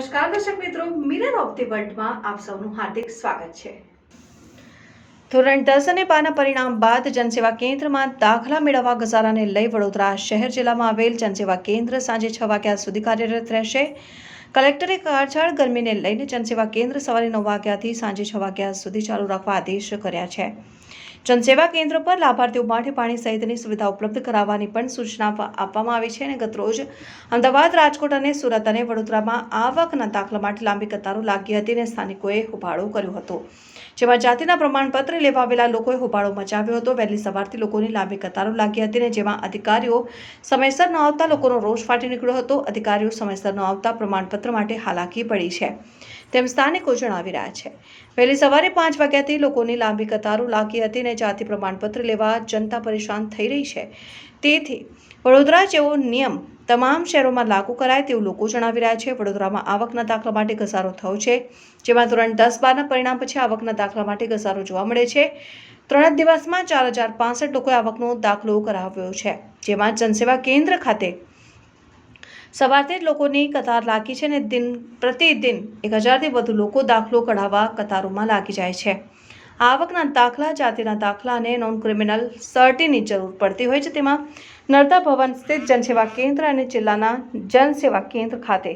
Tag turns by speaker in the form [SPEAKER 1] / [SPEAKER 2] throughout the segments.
[SPEAKER 1] નમસ્કાર દર્શક મિત્રો, મિરર ઓફ ધી વર્લ્ડમાં આપ સૌનું હાર્દિક સ્વાગત છે। ધોરણ 10 અને 12ના પરિણામ બાદ જનસેવા કેન્દ્રમાં દાખલા મેળવવા ઘસારાને લઈ વડોદરા શહેર જિલ્લામાં આવેલ જનસેવા કેન્દ્ર સાંજે 6 વાગ્યા સુધી કાર્યરત રહેશે। કલેક્ટરે કાળઝાળ ગરમીને લઈને જનસેવા કેન્દ્ર સવારે 9 વાગ્યાથી સાંજે 6 વાગ્યા સુધી ચાલુ રાખવા આદેશ કર્યા છે। જનસેવા કેન્દ્ર પર લાભાર્થીઓ માટે પાણી સહિતની સુવિધા ઉપલબ્ધ કરાવવાની પણ સૂચના આપવામાં આવી છે અને ગતરોજ અમદાવાદ, રાજકોટ અને સુરત અને વડોદરામાં આવકના દાખલા માટે લાંબી કતારો લાગી હતી અને સ્થાનિકોએ હોબાળો કર્યો હતો, જેમાં જાતિના પ્રમાણપત્ર લેવા આવેલા લોકોએ હોબાળો મચાવ્યો હતો। વહેલી સવારથી લોકોની લાંબી કતારો લાગી હતી અને જેમાં અધિકારીઓ સમયસર ન આવતા લોકોનો રોષ ફાટી નીકળ્યો હતો। અધિકારીઓ સમયસર ન આવતા પ્રમાણપત્ર માટે હાલાકી પડી છે તેમ સ્થાનિકો જણાવી રહ્યા છે। વહેલી સવારે 5 વાગ્યાથી લોકોની લાંબી કતારો લાગી હતી અને જાતિ પ્રમાણપત્ર લેવા જનતા પરેશાન થઈ રહી છે, તેથી વડોદરા જેવો નિયમ તમામ શહેરોમાં લાગુ કરાય તેવું લોકો જણાવી રહ્યા છે। વડોદરામાં આવકના દાખલા માટે ઘસારો થયો છે, જેમાં ધોરણ 10-12ના પરિણામ પછી આવકના દાખલા માટે ઘસારો જોવા મળે છે। 3 દિવસમાં 4065 લોકોએ આવકનો દાખલો કરાવ્યો છે, જેમાં જનસેવા કેન્દ્ર ખાતે સવારથી જ લોકોની કતાર લાગી છે અને પ્રતિદિન 1000થી વધુ લોકો દાખલો કઢાવવા કતારોમાં લાગી જાય છે। આવકના દાખલા, જાતિના દાખલા અને નોન ક્રિમિનલ સર્ટિની જરૂર પડતી હોય છે, તેમાં નર્મદા ભવન સ્થિત જનસેવા કેન્દ્ર અને જિલ્લાના જનસેવા કેન્દ્ર ખાતે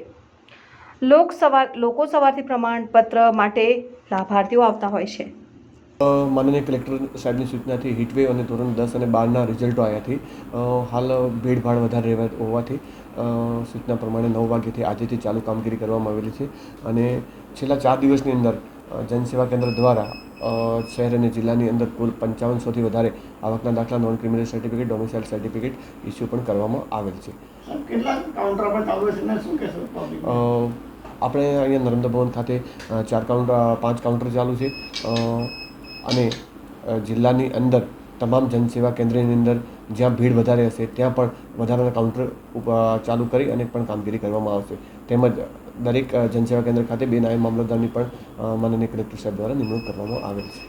[SPEAKER 1] લોકો સવારથી પ્રમાણપત્ર માટે લાભાર્થીઓ આવતા હોય છે।
[SPEAKER 2] માનનીય કલેક્ટર સાહેબની સૂચનાથી હીટવેવ અને ધોરણ 10 અને 12ના રિઝલ્ટો આવ્યાથી હાલ ભીડભાડ વધારે હોવાથી સૂચના પ્રમાણે 9 વાગ્યાથી આજેથી ચાલુ કામગીરી કરવામાં આવેલી છે અને છેલ્લા 4 દિવસની અંદર જનસેવા કેન્દ્ર દ્વારા શહેર અને જિલ્લાની અંદર કુલ 5500થી વધારે આવકના દાખલા, non criminal certificate, domicile certificate issue પણ કરવામાં આવેલ છે। આપણે અહીંયા નર્મદા ભવન ખાતે 5 કાઉન્ટર ચાલુ છે અને જિલ્લાની અંદર તમામ જનસેવા કેન્દ્રની અંદર જ્યાં ભીડ વધારે હશે ત્યાં પણ વધારાના કાઉન્ટર ચાલુ કરી અને પણ કામગીરી કરવામાં આવશે। તેમજ દરેક જનસેવા કેન્દ્ર ખાતે 2 નાયબ મામલતદારની પણ માનનીય કલેક્ટર સાહેબ દ્વારા નિમણૂક કરવામાં આવેલ છે।